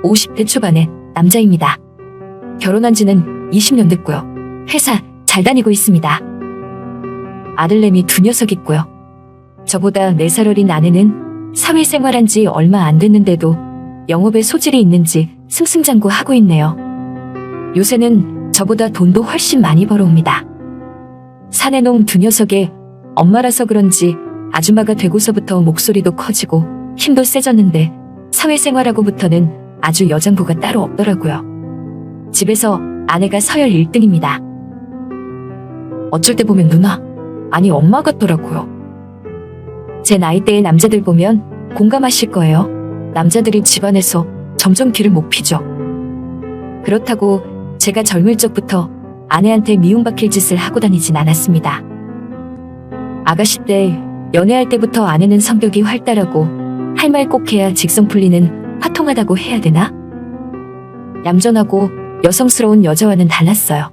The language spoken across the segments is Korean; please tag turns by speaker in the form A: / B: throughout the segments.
A: 50대 초반의 남자입니다. 결혼한 지는 20년 됐고요. 회사 잘 다니고 있습니다. 아들내미 2녀석 있고요. 저보다 4살 어린 아내는 사회생활한 지 얼마 안 됐는데도 영업에 소질이 있는지 승승장구하고 있네요. 요새는 저보다 돈도 훨씬 많이 벌어옵니다. 사내놈 2녀석의 엄마라서 그런지 아줌마가 되고서부터 목소리도 커지고 힘도 세졌는데 사회생활하고부터는 아주 여장부가 따로 없더라고요. 집에서 아내가 서열 1등입니다. 어쩔 때 보면 누나, 아니 엄마 같더라고요. 제 나이대의 남자들 보면 공감하실 거예요. 남자들이 집안에서 점점 길을 못 피죠. 그렇다고 제가 젊을 적부터 아내한테 미움받힐 짓을 하고 다니진 않았습니다. 아가씨 때 연애할 때부터 아내는 성격이 활달하고 할 말 꼭 해야 직성 풀리는 화통하다고 해야 되나? 얌전하고 여성스러운 여자와는 달랐어요.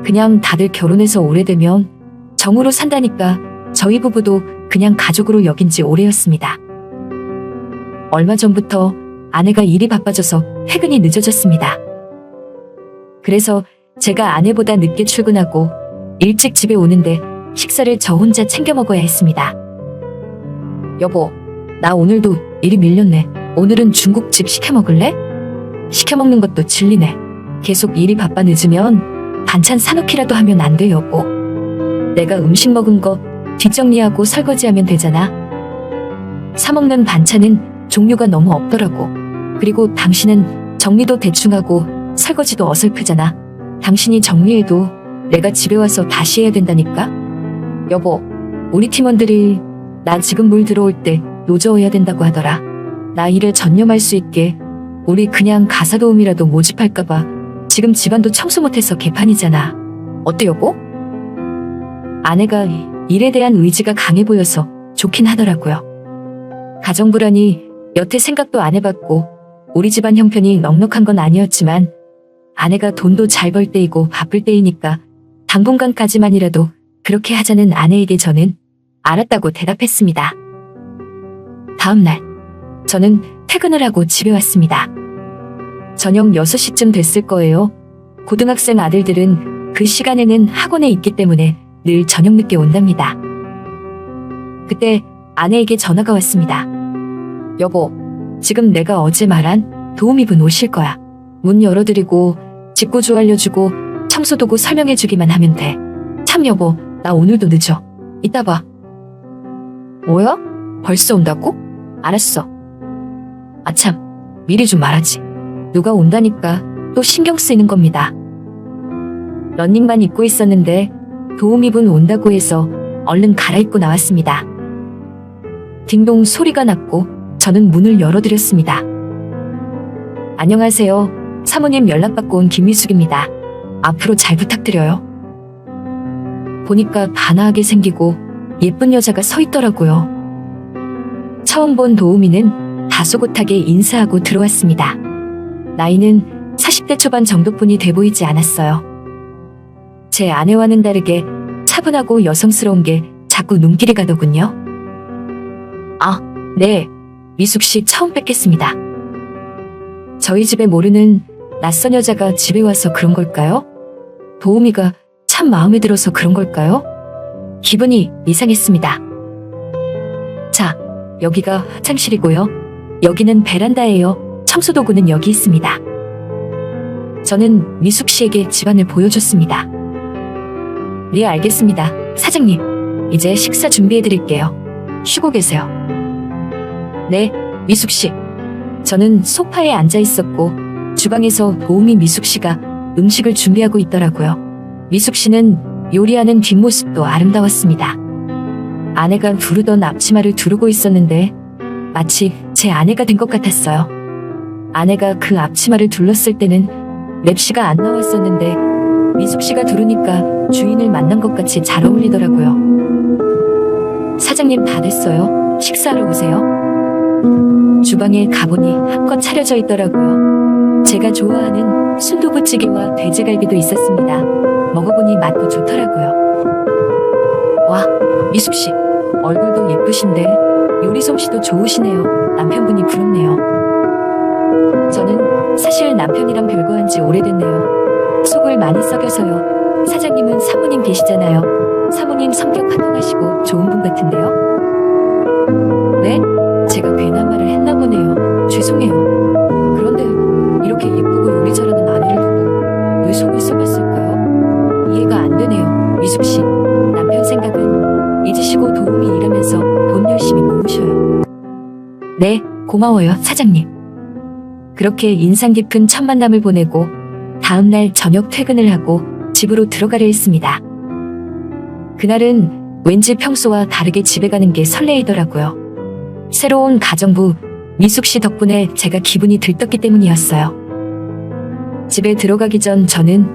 A: 그냥 다들 결혼해서 오래되면 정으로 산다니까 저희 부부도 그냥 가족으로 여긴 지 오래였습니다. 얼마 전부터 아내가 일이 바빠져서 퇴근이 늦어졌습니다. 그래서 제가 아내보다 늦게 출근하고 일찍 집에 오는데 식사를 저 혼자 챙겨 먹어야 했습니다. 여보, 나 오늘도 일이 밀렸네. 오늘은 중국집 시켜 먹을래? 시켜 먹는 것도 질리네. 계속 일이 바빠 늦으면 반찬 사놓기라도 하면 안 돼, 여보. 내가 음식 먹은 거 뒷정리하고 설거지하면 되잖아. 사먹는 반찬은 종류가 너무 없더라고. 그리고 당신은 정리도 대충 하고 설거지도 어설프잖아. 당신이 정리해도 내가 집에 와서 다시 해야 된다니까? 여보, 우리 팀원들이 나 지금 물 들어올 때 노저어야 된다고 하더라. 나 일에 전념할 수 있게 우리 그냥 가사도우미라도 모집할까봐 지금 집안도 청소 못해서 개판이잖아. 어때 여보? 아내가 일에 대한 의지가 강해 보여서 좋긴 하더라고요. 가정불안이 여태 생각도 안 해봤고 우리 집안 형편이 넉넉한 건 아니었지만 아내가 돈도 잘 벌 때이고 바쁠 때이니까 당분간까지만이라도 그렇게 하자는 아내에게 저는 알았다고 대답했습니다. 다음 날 저는 퇴근을 하고 집에 왔습니다. 저녁 6시쯤 됐을 거예요. 고등학생 아들들은 그 시간에는 학원에 있기 때문에 늘 저녁 늦게 온답니다. 그때 아내에게 전화가 왔습니다. 여보, 지금 내가 어제 말한 도우미분 오실 거야. 문 열어드리고 집구조 알려주고 청소도구 설명해주기만 하면 돼. 참 여보, 나 오늘도 늦어. 이따 봐. 뭐야? 벌써 온다고? 알았어. 아참, 미리 좀 말하지. 누가 온다니까 또 신경 쓰이는 겁니다. 러닝만 입고 있었는데 도우미분 온다고 해서 얼른 갈아입고 나왔습니다. 딩동 소리가 났고 저는 문을 열어드렸습니다. 안녕하세요. 사모님 연락받고 온 김미숙입니다. 앞으로 잘 부탁드려요. 보니까 단아하게 생기고 예쁜 여자가 서 있더라고요. 처음 본 도우미는 다소곳하게 인사하고 들어왔습니다. 나이는 40대 초반 정도뿐이 돼 보이지 않았어요. 제 아내와는 다르게 차분하고 여성스러운 게 자꾸 눈길이 가더군요. 아, 네. 미숙 씨 처음 뵙겠습니다. 저희 집에 모르는 낯선 여자가 집에 와서 그런 걸까요? 도우미가 참 마음에 들어서 그런 걸까요? 기분이 이상했습니다. 자, 여기가 화장실이고요. 여기는 베란다예요. 청소도구는 여기 있습니다. 저는 미숙 씨에게 집안을 보여줬습니다. 네, 알겠습니다. 사장님, 이제 식사 준비해드릴게요. 쉬고 계세요. 네, 미숙 씨. 저는 소파에 앉아 있었고 주방에서 도우미 미숙 씨가 음식을 준비하고 있더라고요. 미숙 씨는 요리하는 뒷모습도 아름다웠습니다. 아내가 두르던 앞치마를 두르고 있었는데 마치 제 아내가 된 것 같았어요. 아내가 그 앞치마를 둘렀을 때는 랩시가 안 나왔었는데 미숙 씨가 두르니까 주인을 만난 것 같이 잘 어울리더라고요. 사장님 다 됐어요. 식사하러 오세요. 주방에 가보니 한껏 차려져 있더라고요. 제가 좋아하는 순두부찌개와 돼지갈비도 있었습니다. 먹어보니 맛도 좋더라고요. 와, 미숙씨, 얼굴도 예쁘신데 요리 솜씨도 좋으시네요. 남편분이 부럽네요. 저는 사실 남편이랑 별거한 지 오래됐네요. 속을 많이 썩여서요. 사장님은 사모님 계시잖아요. 사모님 성격 화통하시고 좋은 분 같은데요. 네? 제가 괜한 말을 했나 보네요. 죄송해요. 그런데 이렇게 예쁘고 요리 잘하는 아내를 두고 왜 속을 썩였을까요? 이해가 안 되네요. 미숙 씨, 남편 생각은 잊으시고 도우미 일하면서 돈 열심히 모으셔요. 네, 고마워요, 사장님. 그렇게 인상 깊은 첫 만남을 보내고 다음날 저녁 퇴근을 하고 집으로 들어가려 했습니다. 그날은 왠지 평소와 다르게 집에 가는 게 설레이더라고요. 새로운 가정부 미숙 씨 덕분에 제가 기분이 들떴기 때문이었어요. 집에 들어가기 전 저는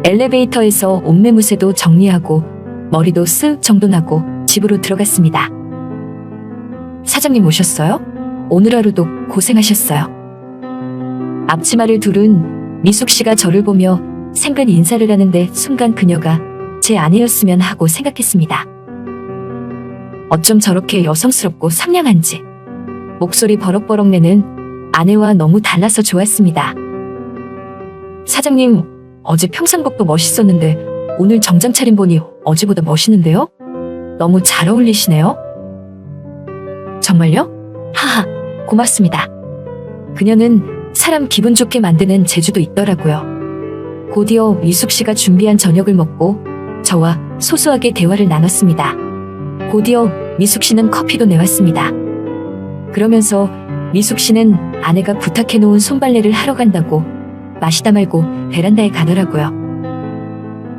A: 엘리베이터에서 옷매무새도 정리하고 머리도 쓱 정돈하고 집으로 들어갔습니다. 사장님 오셨어요? 오늘 하루도 고생하셨어요. 앞치마를 두른 미숙 씨가 저를 보며 생근 인사를 하는데 순간 그녀가 제 아내였으면 하고 생각했습니다. 어쩜 저렇게 여성스럽고 상냥한지. 목소리 버럭버럭 내는 아내와 너무 달라서 좋았습니다. 사장님, 어제 평상복도 멋있었는데 오늘 정장 차림 보니 어제보다 멋있는데요? 너무 잘 어울리시네요? 정말요? 하하, 고맙습니다. 그녀는 사람 기분 좋게 만드는 재주도 있더라고요. 곧이어 미숙 씨가 준비한 저녁을 먹고 저와 소소하게 대화를 나눴습니다. 곧이어 미숙 씨는 커피도 내왔습니다. 그러면서 미숙 씨는 아내가 부탁해 놓은 손빨래를 하러 간다고 마시다 말고 베란다에 가더라고요.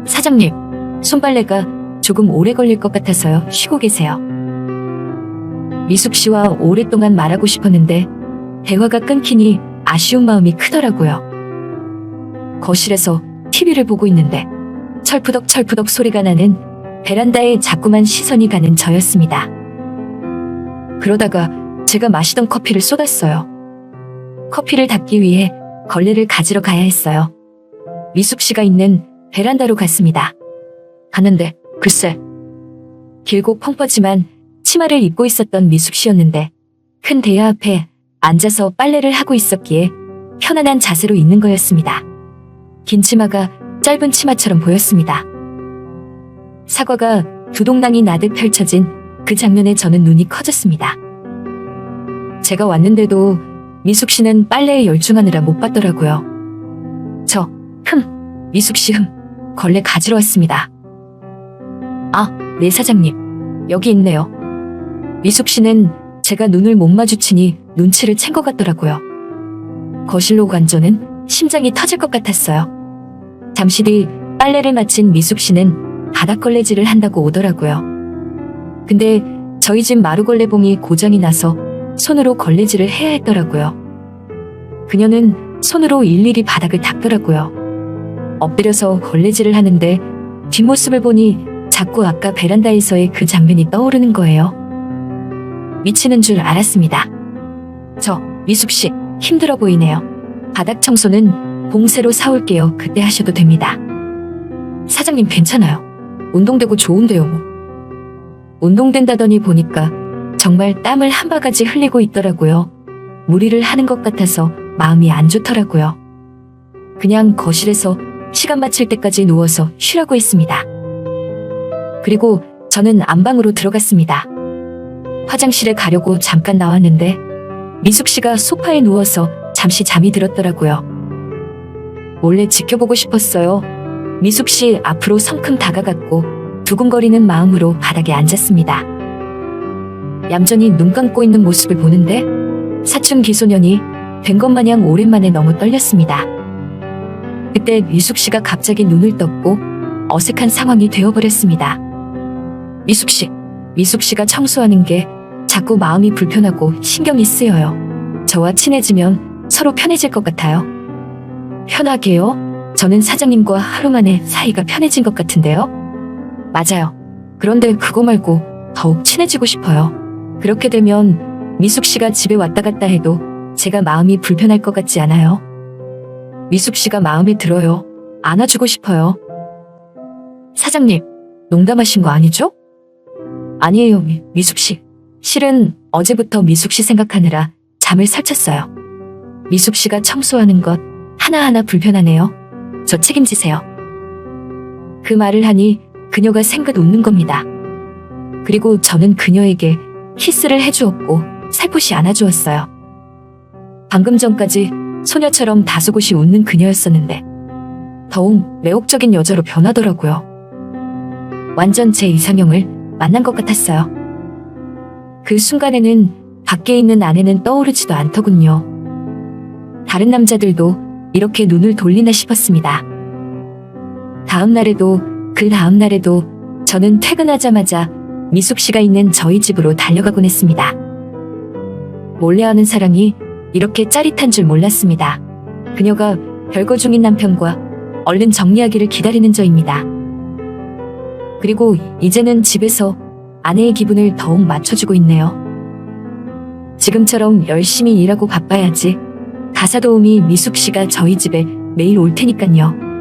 A: 사장님, 손빨래가 조금 오래 걸릴 것 같아서요. 쉬고 계세요. 미숙 씨와 오랫동안 말하고 싶었는데 대화가 끊기니 아쉬운 마음이 크더라고요. 거실에서 TV를 보고 있는데 철푸덕철푸덕 소리가 나는 베란다에 자꾸만 시선이 가는 저였습니다. 그러다가 제가 마시던 커피를 쏟았어요. 커피를 닦기 위해 걸레를 가지러 가야 했어요. 미숙 씨가 있는 베란다로 갔습니다. 갔는데 글쎄, 길고 펑퍼짐한 치마를 입고 있었던 미숙 씨였는데 큰 대야 앞에 앉아서 빨래를 하고 있었기에 편안한 자세로 있는 거였습니다. 긴 치마가 짧은 치마처럼 보였습니다. 사과가 두 동랑이 나듯 펼쳐진 그 장면에 저는 눈이 커졌습니다. 제가 왔는데도 미숙 씨는 빨래에 열중하느라 못 봤더라고요. 미숙 씨 걸레 가지러 왔습니다. 아, 네 사장님. 여기 있네요. 미숙 씨는 제가 눈을 못 마주치니 눈치를 챈 것 같더라고요. 거실로 간 저는 심장이 터질 것 같았어요. 잠시 뒤 빨래를 마친 미숙 씨는 바닥걸레질을 한다고 오더라고요. 근데 저희 집 마루걸레봉이 고장이 나서 손으로 걸레질을 해야 했더라고요. 그녀는 손으로 일일이 바닥을 닦더라고요. 엎드려서 걸레질을 하는데 뒷모습을 보니 자꾸 아까 베란다에서의 그 장면이 떠오르는 거예요. 미치는 줄 알았습니다. 미숙 씨, 힘들어 보이네요. 바닥 청소는 봉새로 사올게요. 그때 하셔도 됩니다. 사장님 괜찮아요. 운동되고 좋은데요 뭐. 운동된다더니 보니까 정말 땀을 한 바가지 흘리고 있더라고요. 무리를 하는 것 같아서 마음이 안 좋더라고요. 그냥 거실에서 시간 맞출 때까지 누워서 쉬라고 했습니다. 그리고 저는 안방으로 들어갔습니다. 화장실에 가려고 잠깐 나왔는데 미숙 씨가 소파에 누워서 잠시 잠이 들었더라고요. 몰래 지켜보고 싶었어요. 미숙 씨 앞으로 성큼 다가갔고 두근거리는 마음으로 바닥에 앉았습니다. 얌전히 눈 감고 있는 모습을 보는데 사춘기 소년이 된 것 마냥 오랜만에 너무 떨렸습니다. 그때 미숙 씨가 갑자기 눈을 떴고 어색한 상황이 되어버렸습니다. 미숙 씨가 청소하는 게 자꾸 마음이 불편하고 신경이 쓰여요. 저와 친해지면 서로 편해질 것 같아요. 편하게요? 저는 사장님과 하루 만에 사이가 편해진 것 같은데요? 맞아요. 그런데 그거 말고 더욱 친해지고 싶어요. 그렇게 되면 미숙 씨가 집에 왔다 갔다 해도 제가 마음이 불편할 것 같지 않아요? 미숙 씨가 마음에 들어요. 안아주고 싶어요. 사장님, 농담하신 거 아니죠? 아니에요, 미숙 씨. 실은 어제부터 미숙 씨 생각하느라 잠을 설쳤어요. 미숙 씨가 청소하는 것 하나하나 불편하네요. 저 책임지세요. 그 말을 하니 그녀가 생긋 웃는 겁니다. 그리고 저는 그녀에게 키스를 해주었고 살포시 안아주었어요. 방금 전까지 소녀처럼 다소곳이 웃는 그녀였었는데 더욱 매혹적인 여자로 변하더라고요. 완전 제 이상형을 만난 것 같았어요. 그 순간에는 밖에 있는 아내는 떠오르지도 않더군요. 다른 남자들도 이렇게 눈을 돌리나 싶었습니다. 다음 날에도 그 다음 날에도 저는 퇴근하자마자 미숙 씨가 있는 저희 집으로 달려가곤 했습니다. 몰래 하는 사랑이 이렇게 짜릿한 줄 몰랐습니다. 그녀가 별거 중인 남편과 얼른 정리하기를 기다리는 저입니다. 그리고 이제는 집에서 아내의 기분을 더욱 맞춰주고 있네요. 지금처럼 열심히 일하고 바빠야지. 가사 도우미 미숙 씨가 저희 집에 매일 올 테니깐요.